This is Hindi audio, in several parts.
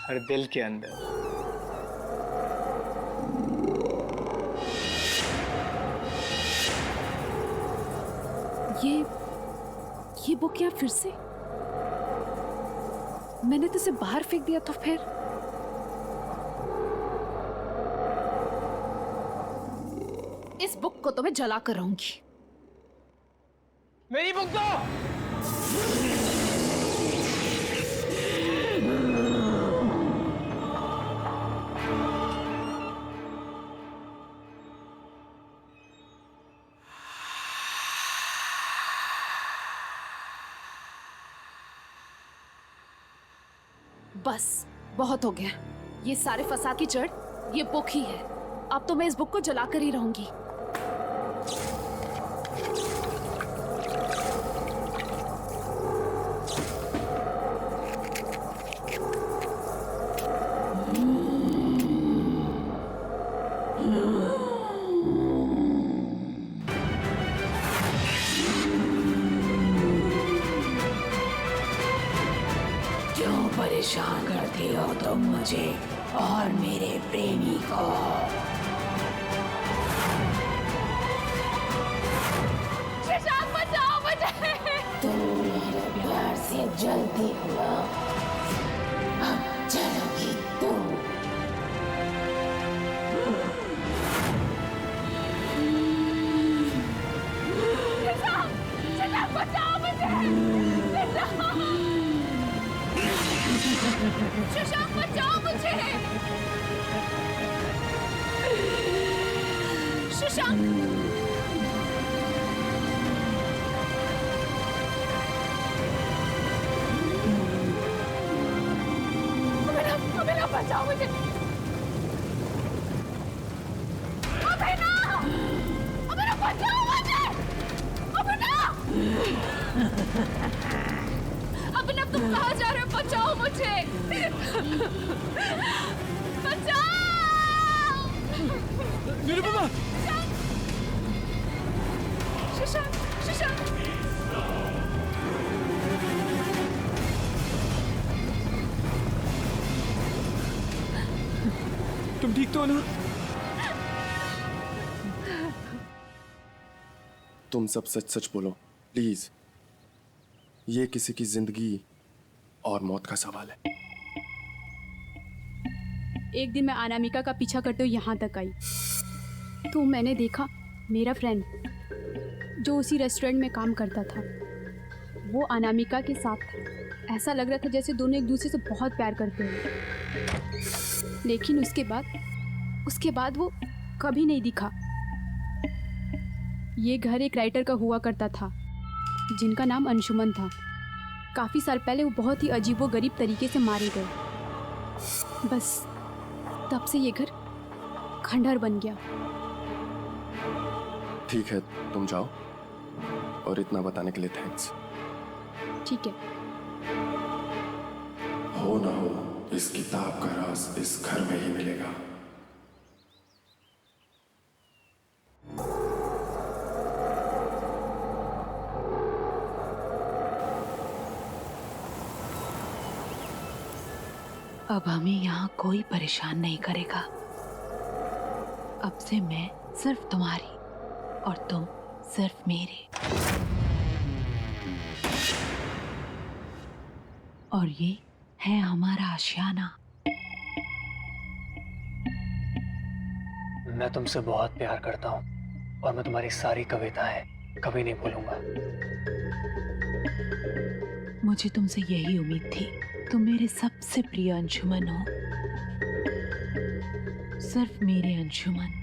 हर दिल के अंदर। ये बुक क्या फिर से? मैंने तो इसे बाहर फेंक दिया तो फिर? इस बुक को तो मैं जला कर रहूंगी। मेरी बुक दो। बस बहुत हो गया। ये सारे फसाद की जड़ ये बुक ही है। अब तो मैं इस बुक को जलाकर ही रहूंगी। क्यों परेशान करती हो तुम मुझे और मेरे प्रेमी को? शशांक बचाओ मुझे। तुम मेरे प्यार से जलती हो, अब जलोगी तुम। शशांक बचाओ मुझे। शशांक बचाओ मुझे। शशांक अभिनव बचाओ मुझे। अभिनव बचाओ मुझे। अभिनव तुम कहाँ जा रहे हो? बचाओ मुझे। बचाओ। निरुपमा। शशांक शशांक तुम ठीक तो हो ना? तुम सब सच सच बोलो प्लीज। ये किसी की जिंदगी और मौत का सवाल है। एक दिन मैं अनामिका का पीछा करते हुए यहाँ तक आई तो मैंने देखा मेरा फ्रेंड जो उसी रेस्टोरेंट में काम करता था वो अनामिका के साथ था। ऐसा लग रहा था जैसे दोनों एक दूसरे से बहुत प्यार करते हैं। लेकिन उसके बाद वो कभी नहीं दिखा। ये घर एक राइटर का हुआ करता था जिनका नाम अंशुमन था। काफ़ी साल पहले वो बहुत ही अजीबोगरीब तरीके से मारे गए। बस तब से ये घर खंडहर बन गया। ठीक है तुम जाओ, और इतना बताने के लिए थैंक्स। ठीक है। हो ना हो इस किताब का राज इस घर में ही मिलेगा। अब हमें यहाँ कोई परेशान नहीं करेगा। अब से मैं सिर्फ तुम्हारी और तुम सिर्फ मेरे। और ये है हमारा आशियाना। मैं तुमसे बहुत प्यार करता हूँ और मैं तुम्हारी सारी कविताएं कभी नहीं भूलूंगा। मुझे तुमसे यही उम्मीद थी। तुम मेरे सबसे प्रिय अंशुमन हो, सिर्फ मेरे अंशुमन।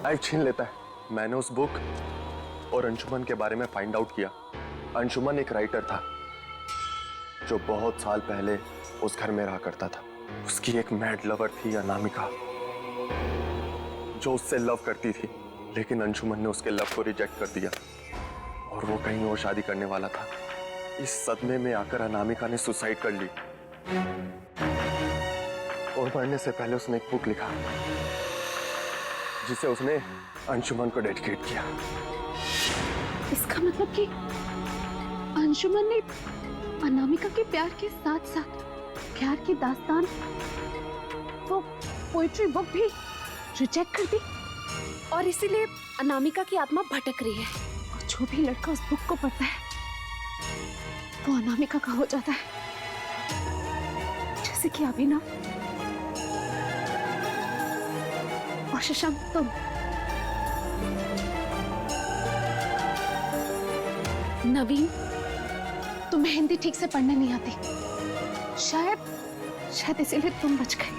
लाइफ छीन लेता है। मैंने उस बुक और अंशुमन के बारे में फाइंड आउट किया। अंशुमन एक राइटर था जो बहुत साल पहले उस घर में रहा करता था। उसकी एक मैड लवर थी अनामिका, जो उससे लव करती थी, लेकिन अंशुमन ने उसके लव को रिजेक्ट कर दिया और वो कहीं और शादी करने वाला था। इस सदमे में आकर अनामिका ने सुसाइड कर ली और मरने से पहले उसने एक बुक लिखा जिसे उसने अंशुमन को डेडिकेट किया। इसका मतलब कि अंशुमन ने अनामिका के प्यार के साथ साथ प्यार की दास्तान, वो पोइट्री बुक भी रिजेक्ट कर दी, और इसीलिए अनामिका की आत्मा भटक रही है। और जो भी लड़का उस बुक को पढ़ता है वो अनामिका का हो जाता है, जैसे कि अभिनव और शशांक तुम। नवीन, तुम्हें हिंदी ठीक से पढ़ने नहीं आती, शायद इसीलिए तुम बच गए।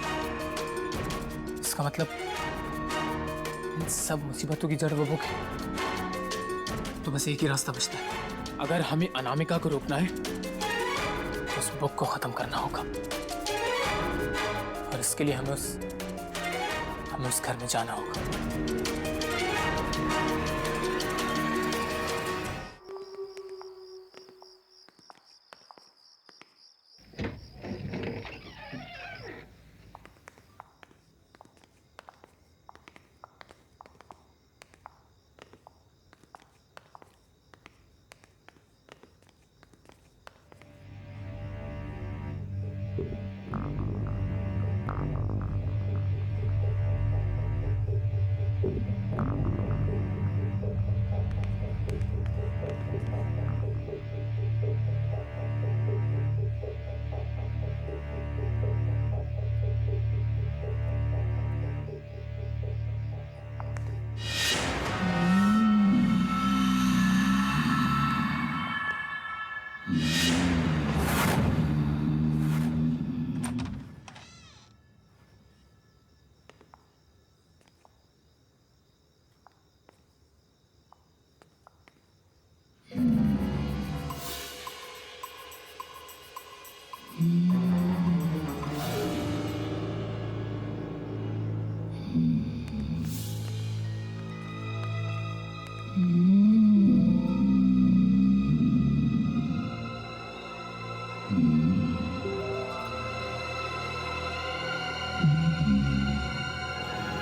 इसका मतलब इन सब मुसीबतों की जड़ वो बुक है। तो बस एक ही रास्ता बचता है। अगर हमें अनामिका को रोकना है तो उस बुक को खत्म करना होगा, और इसके लिए हमें उस घर में जाना होगा।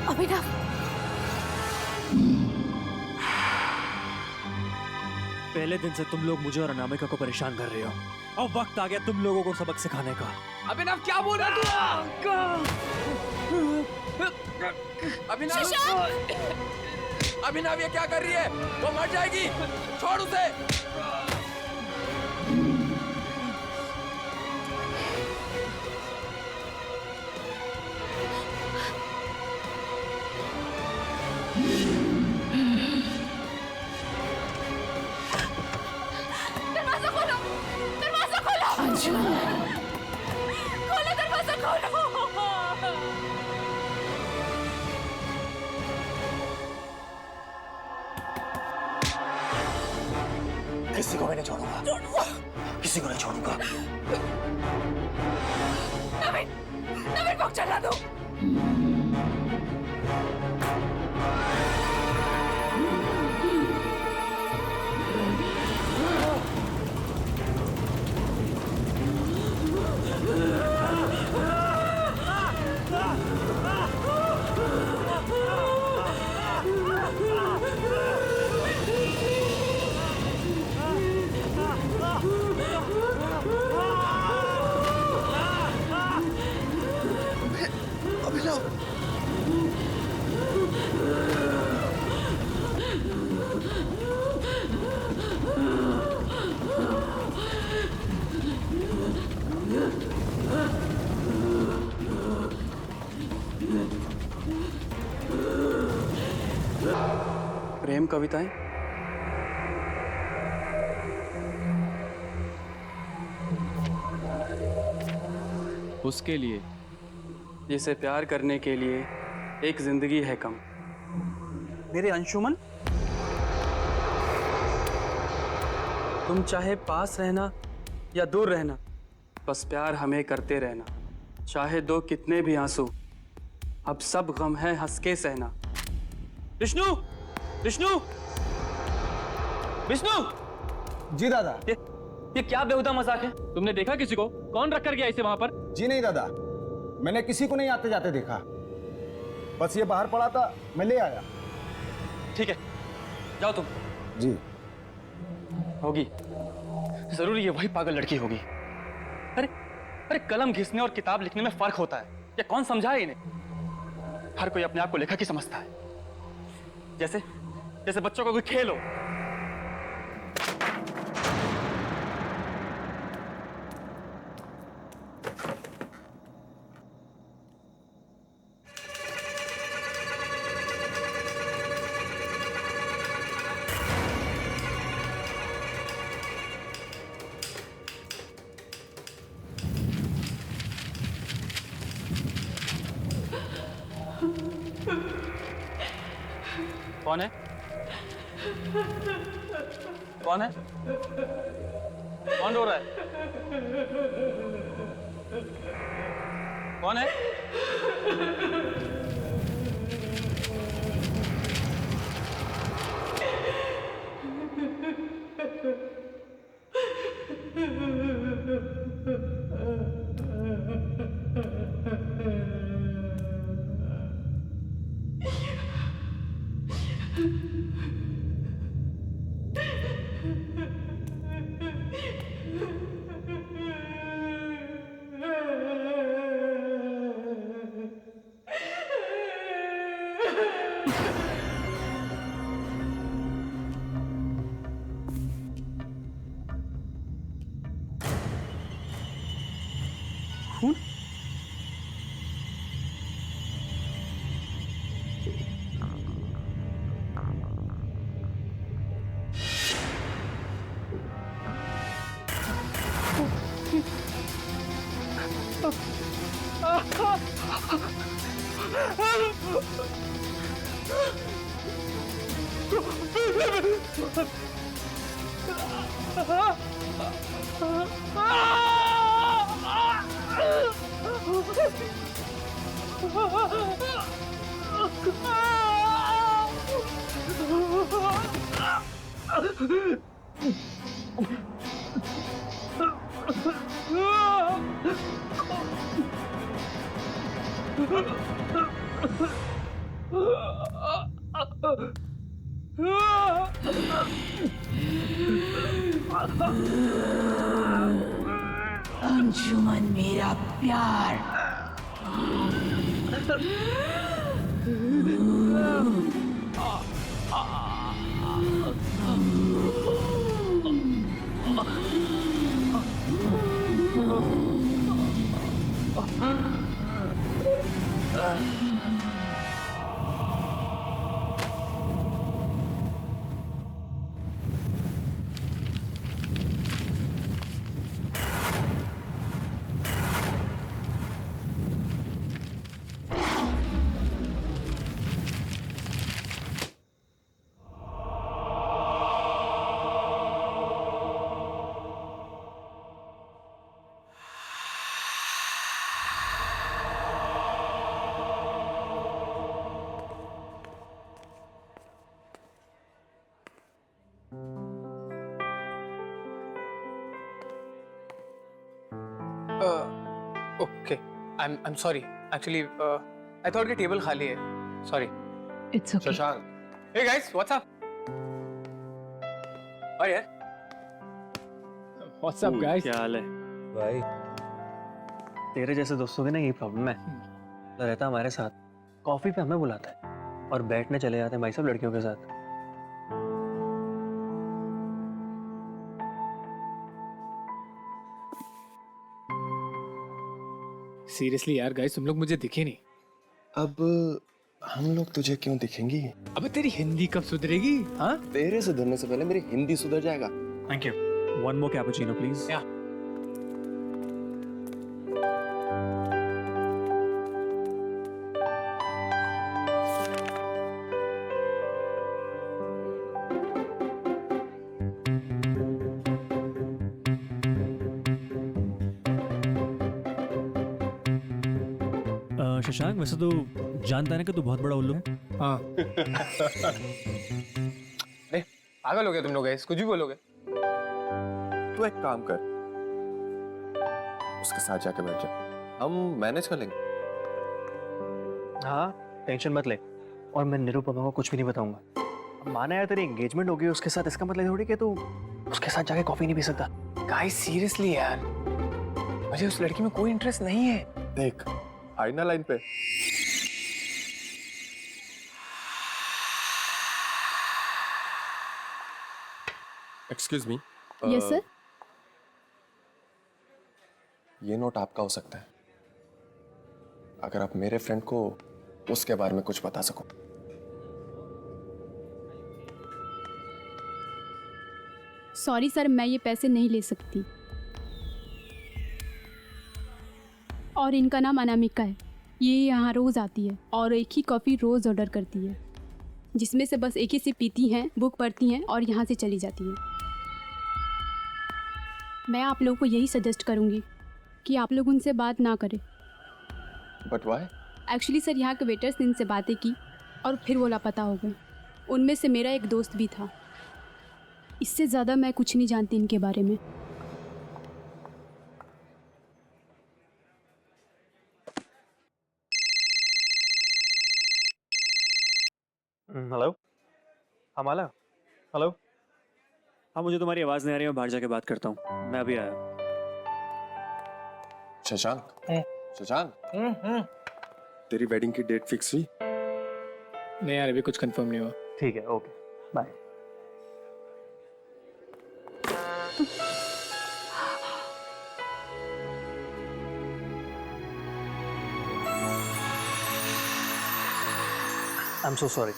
अभिनव, पहले दिन से तुम लोग मुझे और अनामिका को परेशान कर रहे हो। अब वक्त आ गया तुम लोगों को सबक सिखाने का। अभिनव, क्या बोल रहा तू? अभिनव ये क्या कर रही है? वो मर जाएगी, छोड़ उसे। दरवाजा खोलो, दरवाजा खोलो। अंशुमन, खोलो दरवाजा, खोलो। किसी को मैं नहीं छोड़ूंगा, किसी को नहीं छोड़ूंगा। नवीन, नवीन बुक चला दो। प्रेम कविताएं उसके लिए जिसे प्यार करने के लिए एक जिंदगी है कम। मेरे अंशुमन, तुम चाहे पास रहना या दूर रहना, बस प्यार हमें करते रहना। चाहे दो कितने भी आंसू, अब सब गम है हंस के सहना। विष्णु, विष्णु, विष्णु! जी दादा। ये क्या बेहुदा मजाक है? तुमने देखा किसी को? कौन रख कर गया इसे वहां पर? जी नहीं दादा, मैंने किसी को नहीं आते जाते देखा, बस ये बाहर पड़ा था, मैं ले आया। ठीक है, जाओ तुम। जी। होगी, जरूर ये वही पागल लड़की होगी। अरे अरे, कलम घिसने और किताब लिखने में फर्क होता है, ये कौन समझाए इन्हें? हर कोई अपने आप को लेखक ही समझता है, जैसे जैसे बच्चों को कोई खेल हो। कौन है? कौन है? कौन रो रहा है? कौन है? खून? अंशुमन मेरा प्यार, okay, I'm sorry. Actually, I thought कि टेबल खाली है. Sorry. It's okay. Shashank. Hey guys, what's up? और यार. What's up guys? क्या हाल है भाई? तेरे जैसे दोस्तों की ना यही प्रॉब्लम है। तो रहता हमारे साथ, कॉफी पे हमें बुलाता है और बैठने चले जाते हैं भाई सब लड़कियों के साथ। सीरियसली यार गाइस, तुम लोग मुझे दिखे नहीं. अब हम लोग तुझे क्यों दिखेंगी? अबे तेरी हिंदी कब सुधरेगी? हाँ? तेरे सुधरने से पहले मेरी हिंदी सुधर जाएगा। Thank you. One more cappuccino please. या. शशांक, वैसे तो जानता है ना कि तू बहुत बड़ा उल्लू है। हाँ। अरे पागल हो गए तुम लोग, ऐसे कुछ भी बोलोगे। तू एक काम कर, उसके साथ जाके बैठ जा, हम मैनेज कर लेंगे। हाँ टेंशन मत ले, और मैं निरुपमा को कुछ भी नहीं बताऊंगा। माना यार तेरी एंगेजमेंट हो गई उसके साथ, इसका मतलब थोड़ी कि तू उसके साथ जाके कॉफी नहीं पी सकता। गाइस सीरियसली यार, मुझे उस लड़की में कोई इंटरेस्ट नहीं है। देख आई ना लाइन पे। Excuse me. Yes sir. ये नोट आपका हो सकता है, अगर आप मेरे फ्रेंड को उसके बारे में कुछ बता सको। सॉरी सर, मैं ये पैसे नहीं ले सकती। और इनका नाम अनामिका है। ये यहाँ रोज़ आती है और एक ही कॉफ़ी रोज़ ऑर्डर करती है, जिसमें से बस एक ही सिप पीती हैं, बुक पढ़ती हैं और यहाँ से चली जाती हैं। मैं आप लोगों को यही सजेस्ट करूँगी कि आप लोग उनसे बात ना करें। But why? एक्चुअली सर, यहाँ के वेटर्स ने इनसे बातें की और फिर वो लापता हो गए। उनमें से मेरा एक दोस्त भी था। इससे ज़्यादा मैं कुछ नहीं जानती इनके बारे में। हेलो, हाँ माला। हेलो, हाँ मुझे तुम्हारी आवाज़ नहीं आ रही, मैं बाहर जाके बात करता हूँ। मैं अभी आया। शशांक, शशांक, तेरी वेडिंग की डेट फिक्स हुई? नहीं यार, अभी कुछ कंफर्म नहीं हुआ। ठीक है, okay bye. I'm so sorry.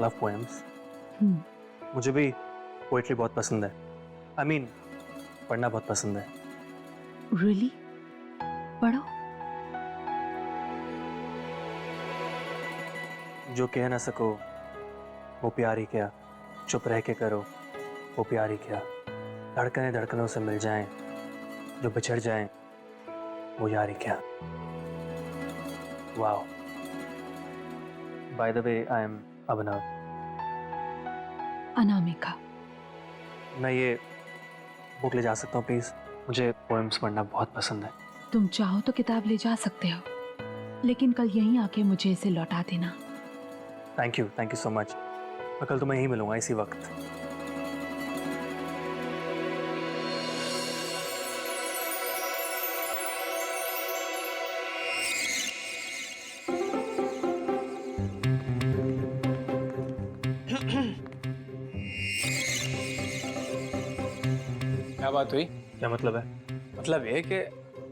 Love poems. मुझे भी पोएट्री बहुत पसंद है। I mean, पढ़ना बहुत पसंद है। रियली? पढ़ो। जो कह ना सको वो प्यार ही क्या, चुप रह के करो वो प्यार ही क्या, धड़कने धड़कनों से मिल जाएं, जो बिछड़ जाएं वो यार ही क्या। Wow. By the way, I am Abhinav. Anamika. मैं ये बुक ले जा सकता हूँ प्लीज? मुझे पोएम्स पढ़ना बहुत पसंद है। तुम चाहो तो किताब ले जा सकते हो, लेकिन कल यहीं आके मुझे इसे लौटा देना। Thank you so much. मैं कल तुम्हें यहीं मिलूंगा इसी वक्त। क्या बात हुई? क्या मतलब है? मतलब ये कि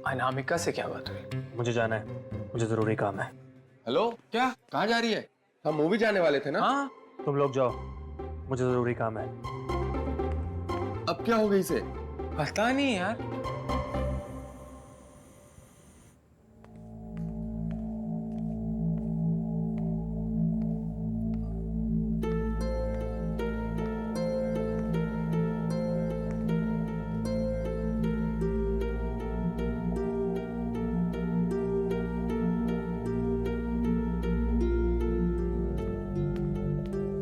अनामिका से क्या बात हुई? मुझे जाना है, मुझे जरूरी काम है। हेलो, क्या कहाँ जा रही है? हम मूवी जाने वाले थे ना? हाँ, तुम लोग जाओ, मुझे जरूरी काम है। अब क्या हो गई इसे? पता नहीं यार।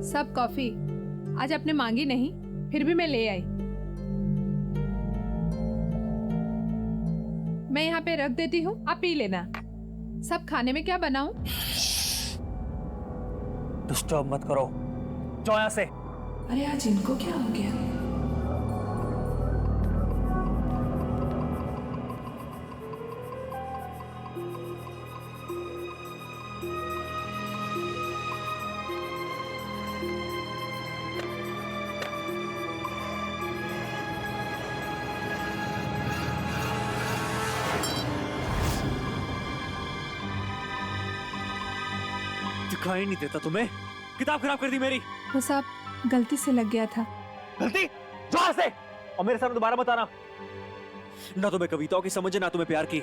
सब कॉफी आज आपने मांगी नहीं, फिर भी मैं ले आई। मैं यहाँ पे रख देती हूँ, आप पी लेना। सब खाने में क्या बनाऊं? डिस्टर्ब मत करो, जाओ यहाँ से। अरे आज इनको क्या हो गया? दिखाई नहीं देता तुम्हें? किताब खराब कर दी मेरी। वो सब गलती से लग गया था। गलती? जाओ से, और मेरे सामने दोबारा मत आना। ना तुम्हें कविताओं की समझ है, ना तुम्हें प्यार की।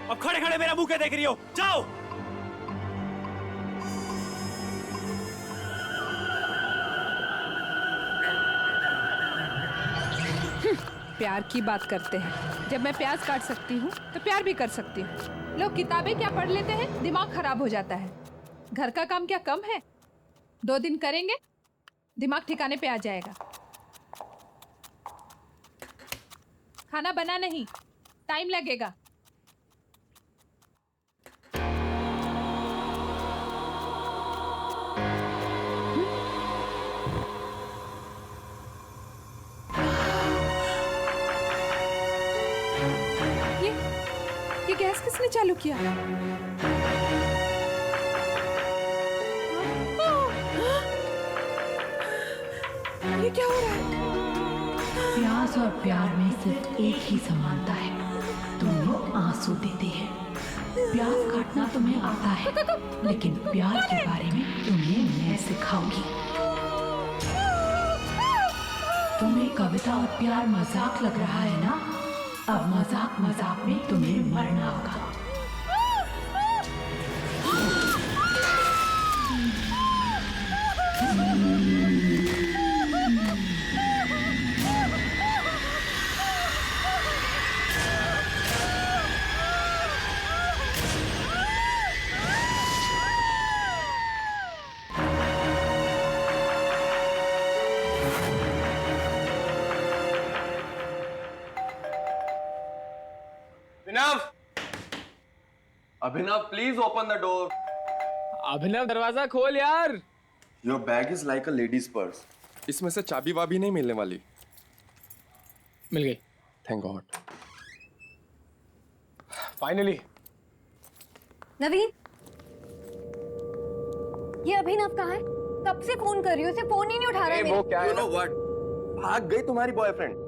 अब खड़े खड़े मेरा मुंह क्या देख रही हो? जाओ। प्यार की बात करते हैं। जब मैं प्याज काट सकती हूँ तो प्यार भी कर सकती हूँ। लोग किताबें क्या पढ़ लेते हैं, दिमाग खराब हो जाता है। घर का काम क्या कम है? 2 दिन करेंगे, दिमाग ठिकाने पे आ जाएगा। खाना बना नहीं, टाइम लगेगा। ये गैस किसने चालू किया? ये क्या हो रहा है? प्यास और प्यार में सिर्फ एक ही समानता है, दोनों आंसू देते हैं। प्याज काटना तुम्हें आता है, लेकिन प्यार के बारे में तुम्हें मैं सिखाऊंगी। तुम्हें कविता और प्यार मजाक लग रहा है ना? अब मजाक मजाक में तुम्हें मरना होगा। अभिनव, प्लीज ओपन द डोर। अभिनव दरवाजा खोल यार। Your bag is like a ladies purse. इसमें से चाबी वाबी नहीं मिलने वाली। मिल गई। Thank God. फाइनली। नवीन, ये अभिनव कहाँ है? कब से फोन कर रही हूँ, उसे फोन ही नहीं उठा रहा है। वो क्या है? You know what? भाग गई तुम्हारी बॉयफ्रेंड।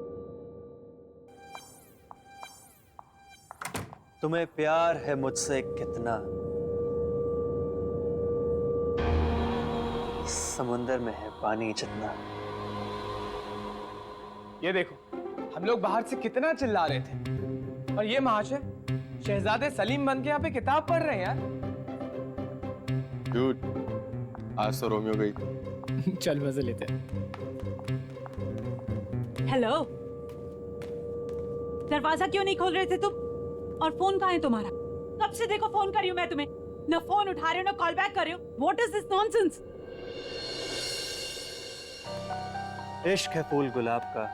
तुम्हें प्यार है मुझसे कितना? समुंदर में है पानी जितना। ये देखो, हम लोग बाहर से कितना चिल्ला रहे थे, और ये महाशय शहजादे सलीम बन के यहाँ पे किताब पढ़ रहे हैं यार। Dude, आज तो रोमियो गई। चल मजे लेते हैं। हेलो, दरवाजा क्यों नहीं खोल रहे थे तुम? और फोन कहाँ है तुम्हारा? कब से देखो फोन कर रही हूँ मैं तुम्हें, न फोन उठा रहे हो न कॉल बैक कर रहे हो। What is this nonsense? इश्क है फूल गुलाब का,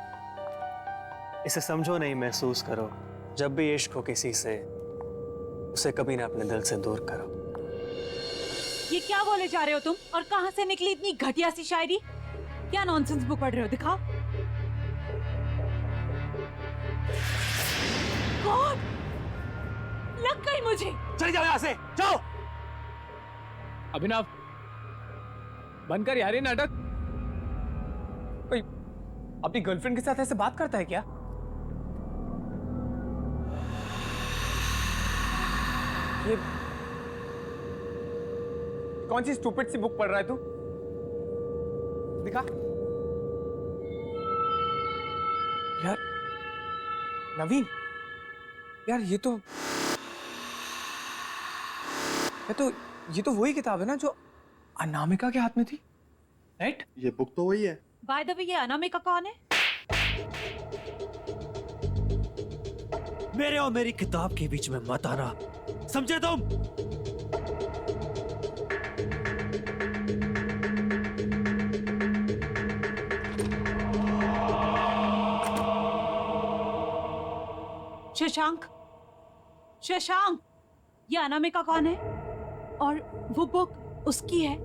इसे समझो नहीं महसूस करो। जब भी इश्क हो किसी से, उसे कभी ना अपने दिल से दूर करो। ये क्या बोले जा रहे हो तुम? और कहाँ से निकली इतनी घटिया सी शायरी? क्या नॉनसेंस बुक पढ़ रहे हो? दिखाओ। गॉड, लग गई मुझे। चले जाओ यहाँ से, जाओ। अभिनव, बंद कर यार ये नाटक। कोई अपनी गर्लफ्रेंड के साथ ऐसे बात करता है क्या? ये कौन सी स्टूपिड सी बुक पढ़ रहा है तू? दिखा यार। नवीन यार, ये तो वही किताब है ना जो अनामिका के हाथ में थी, राइट? ये बुक तो वही है। बाय द वे, ये अनामिका कौन है? मेरे और मेरी किताब के बीच में मत आना, समझे तुम? शशांक, शशांक, ये अनामिका कौन है? और वो बुक उसकी है?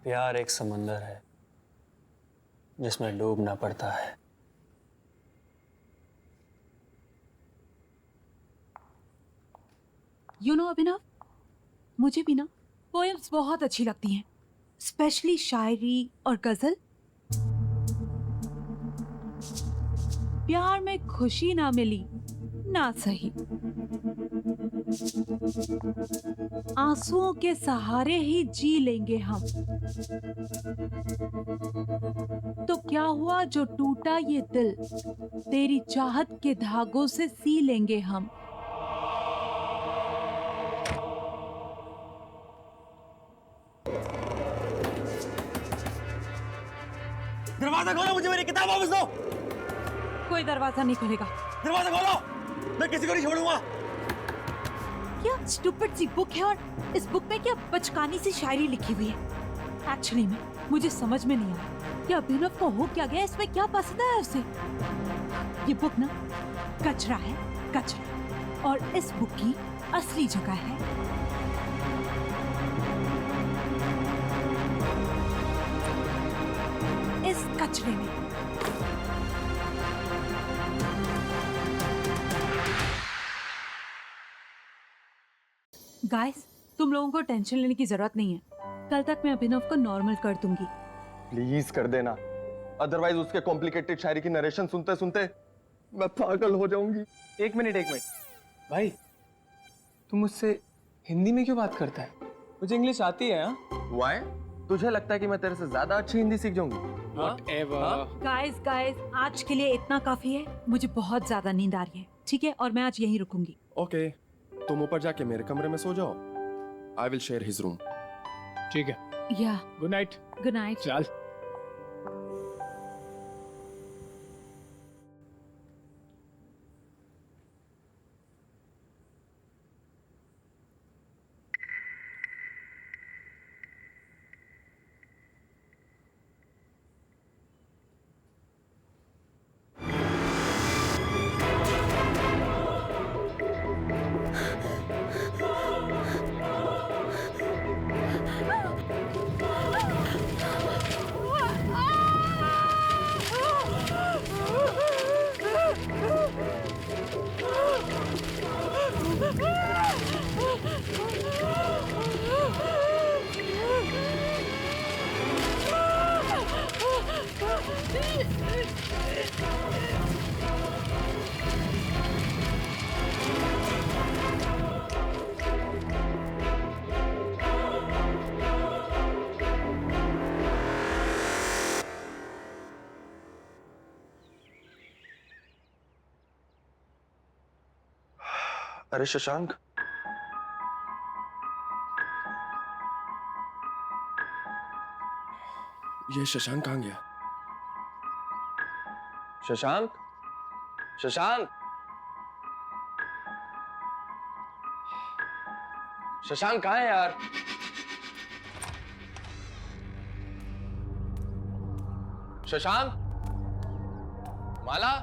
प्यार एक समंदर है जिसमें डूबना पड़ता है। यू नो अभिनव, मुझे भी ना पोएम्स बहुत अच्छी लगती हैं, स्पेशली शायरी और गजल। प्यार में खुशी ना मिली, ना सही। आंसुओं के सहारे ही जी लेंगे हम। तो क्या हुआ जो टूटा ये दिल, तेरी चाहत के धागों से सी लेंगे हम। दरवाजा खोलो, मुझे मेरी किताब वापस दो। कोई दरवाजा नहीं खुलेगा। दरवाजा खोलो, मैं किसी को नहीं छोड़ूंगा। क्या स्टूपिड सी बुक है, और इस बुक में क्या बचकानी सी शायरी लिखी हुई है। एक्चुअली में मुझे समझ में नहीं आया कि अभिनव को हो क्या गया, इसमें क्या पसंद है उसे। ये बुक ना कचरा है, कचरा। और इस बुक की असली जगह है इस कचरे में। गाइस, तुम लोगों को टेंशन लेने की जरूरत नहीं है। कल तक मैं अभिनव को नॉर्मल कर दूंगी। प्लीज कर देना, अदरवाइज उसके कॉम्प्लिकेटेड शायरी की नरेशन सुनते सुनते मैं पागल हो जाऊंगी। एक मिनट भाई, तुम मुझसे हिंदी में क्यों बात करता है? मुझे इंग्लिश आती है। Why? तुझे लगता है कि मैं तेरे से ज्यादा अच्छी हिंदी सीख जाऊंगी? गाइस आज के लिए इतना काफी है। मुझे बहुत ज्यादा नींद आ रही है, ठीक है? और मैं आज यहीं रुकूंगी। ओके, तुम ऊपर जाके मेरे कमरे में सो जाओ। I will share his room. ठीक है, या गुड नाइट। Good night. चल। अरे शशांक, ये शशांक कहाँ गया? शशांक, शशांक, शशांक कहाँ है यार? शशांक, माला,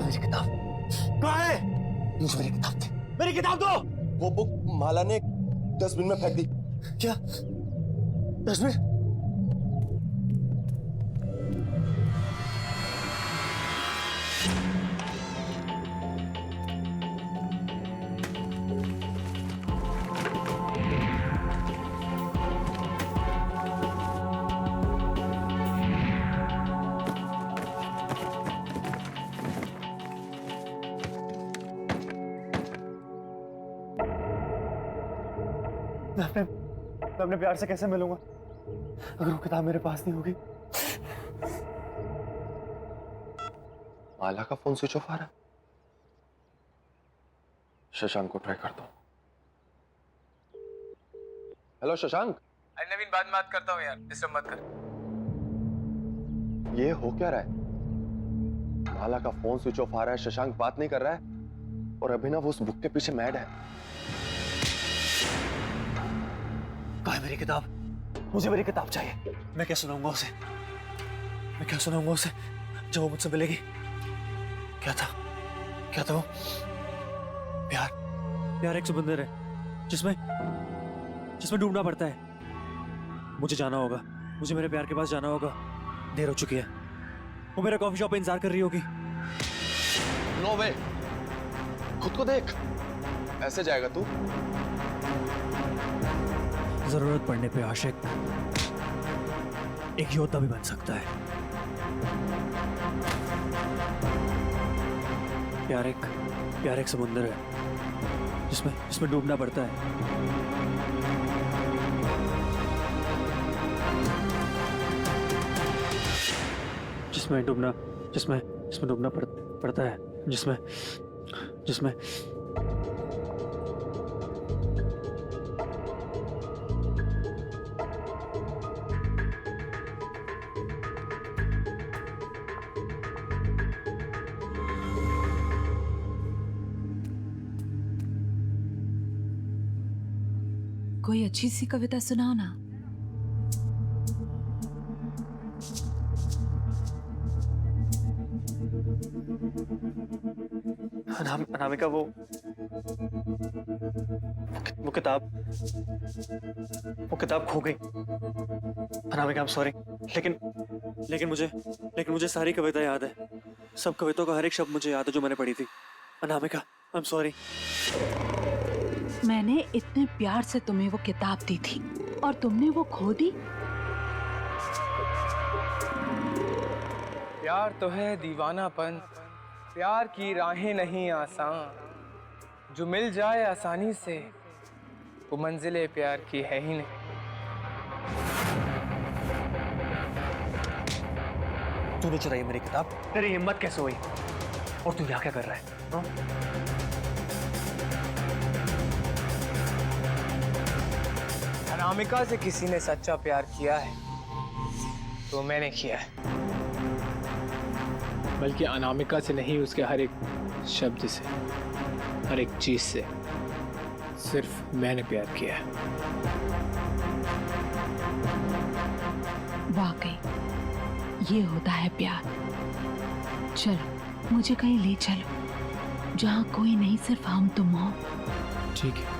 मेरी किताब कहाँ है? मुझे मेरी किताब दे, मेरी किताब दो। वो बुक माला ने डस्टबिन में फेंक दी। क्या डस्टबिन? मैं अपने प्यार से कैसे मिलूंगा अगर वो किताब मेरे पास नहीं होगी? माला का फोन स्विच ऑफ आ रहा है। शशांक को ट्राई कर दो। हेलो शशांक। अरे नवीन, बाद में बात करता हूँ यार, डिस्टर्ब मत कर। ये हो क्या रहा है? माला का फोन स्विच ऑफ आ रहा है, शशांक बात नहीं कर रहा है, और अभिनव उस बुक के पीछे मैड है। कहाँ है मेरी किताब? मुझे मेरी किताब चाहिए। मैं क्या सुनाऊंगा उसे? मैं क्या सुनाऊंगा उसे जब वो मुझसे मिलेगी? क्या था वो? प्यार एक समंदर है जिसमें डूबना पड़ता है। मुझे जाना होगा, मुझे मेरे प्यार के पास जाना होगा। देर हो चुकी है, वो मेरा कॉफी शॉप पे इंतजार कर रही होगी। नो वे, खुद को देख, ऐसे जाएगा तू? जरूरत पड़ने पे आशिक एक योद्धा भी बन सकता है। प्यार एक समुंदर है जिसमें डूबना पड़ता है। जिसमें डूबना पड़ता है, जिसमें कोई अच्छी सी कविता सुनाओ ना। अनामिका वो किताब खो गई। अनामिका, I'm sorry, लेकिन मुझे सारी कविता याद है। सब कविताओं का हर एक शब्द मुझे याद है जो मैंने पढ़ी थी। Anamika, I'm sorry। मैंने इतने प्यार से तुम्हें वो किताब दी थी और तुमने वो खो दी। प्यार तो है दीवानापन, प्यार की राहें नहीं आसान, जो मिल जाए आसानी से वो मंजिले प्यार की है ही नहीं। तूने चुराई मेरी किताब, तेरी हिम्मत कैसे हुई? और तू यहाँ क्या कर रहा है? हाँ? अनामिका से किसी ने सच्चा प्यार किया है तो मैंने किया है। बल्कि अनामिका से नहीं, उसके हर एक शब्द से, हर एक चीज से सिर्फ मैंने प्यार किया है। वाकई ये होता है प्यार। चलो मुझे कहीं ले चलो जहाँ कोई नहीं, सिर्फ हम तुम हो। ठीक है।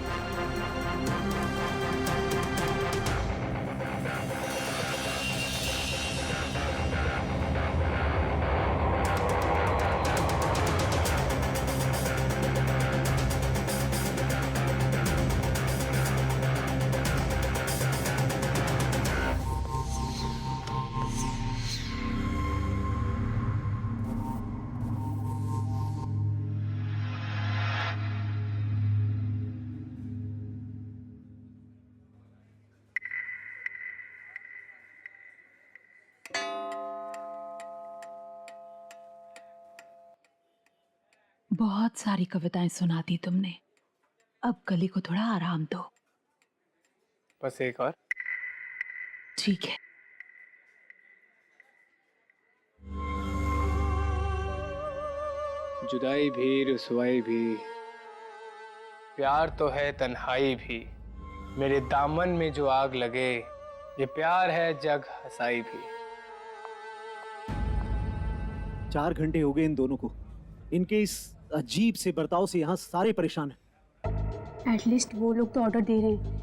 बहुत सारी कविताएं सुना दी तुमने, अब गली को थोड़ा आराम दो। बस एक और। ठीक है। जुदाई भी, रुसवाई भी, प्यार तो है तन्हाई भी, मेरे दामन में जो आग लगे, ये प्यार है जग हंसाई भी। 4 घंटे हो गए इन दोनों को। इनके इस अजीब से बर्ताव से यहाँ सारे परेशान हैं। एटलीस्ट वो लोग तो ऑर्डर दे रहे हैं,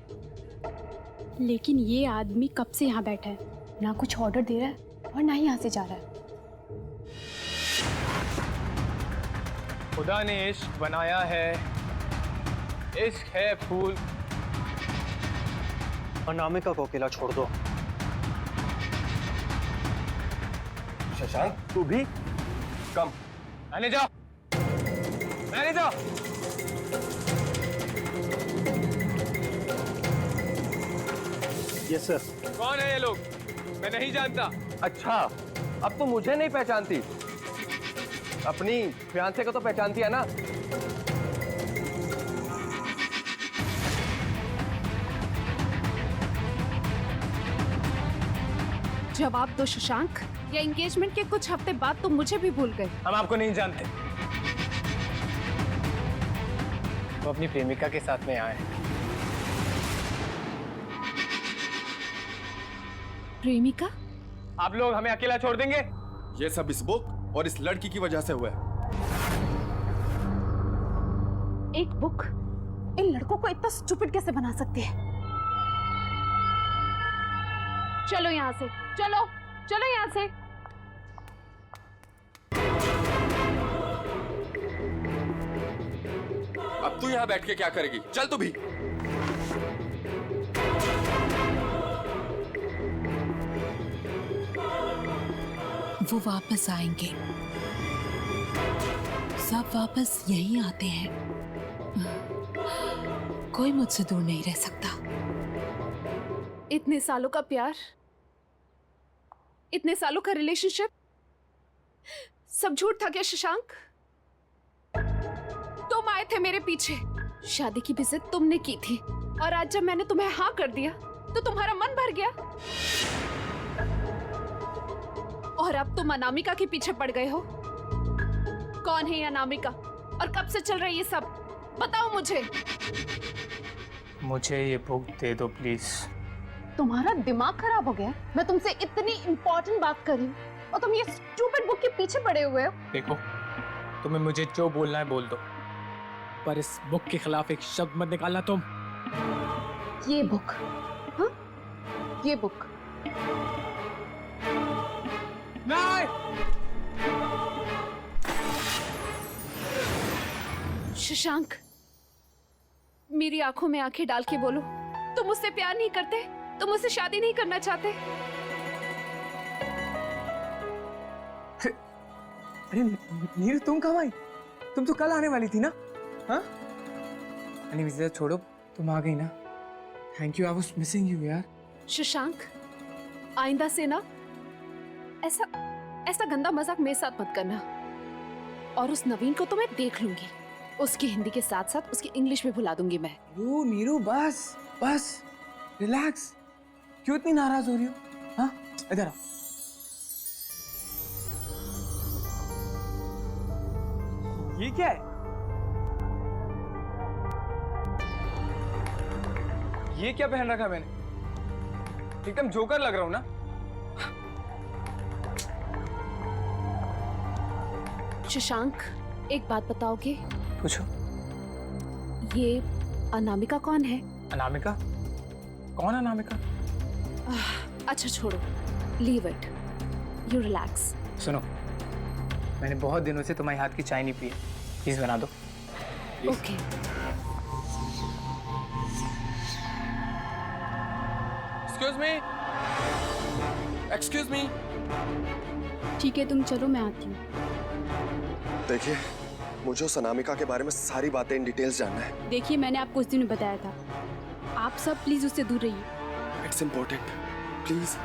लेकिन ये आदमी कब से यहाँ बैठा है, ना कुछ ऑर्डर दे रहा है और ना ही यहाँ से जा रहा है। खुदा ने इश्क बनाया है, इश्क है फूल। अनामिका को अकेला छोड़ दो। शशांक, तू भी कम। मैंने जाओ। Yes sir. कौन है ये लोग? मैं नहीं जानता। अच्छा, अब तो मुझे नहीं पहचानती, अपनी फियांसे को तो पहचानती है ना? जवाब दो शशांक, या एंगेजमेंट के कुछ हफ्ते बाद तुम मुझे भी भूल गए? हम आपको नहीं जानते। वो अपनी प्रेमिका के साथ में आए। प्रेमिका? आप लोग हमें अकेला छोड़ देंगे? ये सब इस बुक और इस लड़की की वजह से हुआ है। एक बुक इन लड़कों को इतना स्टूपिड कैसे बना सकती है? चलो यहाँ से, चलो यहाँ से। तू यहाँ बैठ के क्या करेगी? चल तू भी। वो वापस आएंगे, सब वापस यहीं आते हैं। कोई मुझसे दूर नहीं रह सकता। इतने सालों का प्यार, इतने सालों का रिलेशनशिप, सब झूठ था क्या शशांक? तुम आए थे मेरे पीछे, शादी की भी जिद तुमने की थी, और आज जब मैंने तुम्हें हाँ कर दिया तो तुम्हारा मन भर गया, और अब तुम अनामिका के पीछे पड़ गए हो। कौन है ये अनामिका और कब से चल रही है ये सब? बताओ मुझे। मुझे ये बुक दे दो प्लीज। तुम्हारा दिमाग खराब हो गया? मैं तुमसे इतनी इंपॉर्टेंट बात कर रही हूँ और तुम ये स्टूपिड बुक के पीछे पड़े हुए हो। देखो, तुम्हें मुझे जो बोलना है बोल दो, पर इस बुक के खिलाफ एक शब्द मत निकालना तुम। ये बुक, हाँ? ये बुक नहीं! शशांक, मेरी आंखों में आंखें डाल के बोलो, तुम मुझसे प्यार नहीं करते? तुम मुझसे शादी नहीं करना चाहते? अरे नीरू, तुम कब आई? तुम तो कल आने वाली थी ना? हाँ? अरे विजय छोड़ो, तुम आ गई ना। Thank you, I was missing you यार। शशांक, आइंदा से ना ऐसा गंदा मजाक मेरे साथ मत करना। और उस नवीन को तो मैं देख लूंगी, उसकी हिंदी के साथ साथ उसकी इंग्लिश भी भुला दूंगी मैं। नीरू बस बस रिलैक्स। क्यों इतनी नाराज हो रही हो? हाँ, इधर आओ। ये क्या है? ये क्या पहन रखा मैंने? एकदम जोकर लग रहा हूं ना? शशांक, एक बात बताओगे? पूछो। ये अनामिका कौन है? अनामिका? कौन अनामिका? अच्छा छोड़ो, लीव इट, यू रिलैक्स। सुनो, मैंने बहुत दिनों से तुम्हारे हाथ की चाय नहीं पी है, प्लीज बना दो। ओके। Excuse me. ठीक है, तुम चलो, मैं आती हूँ। देखिए, मुझे उस अनामिका के बारे में सारी बातें इन डिटेल्स जानना है। देखिए, मैंने आपको उस दिन में बताया था, आप सब प्लीज उससे दूर रहिए। It's important, please.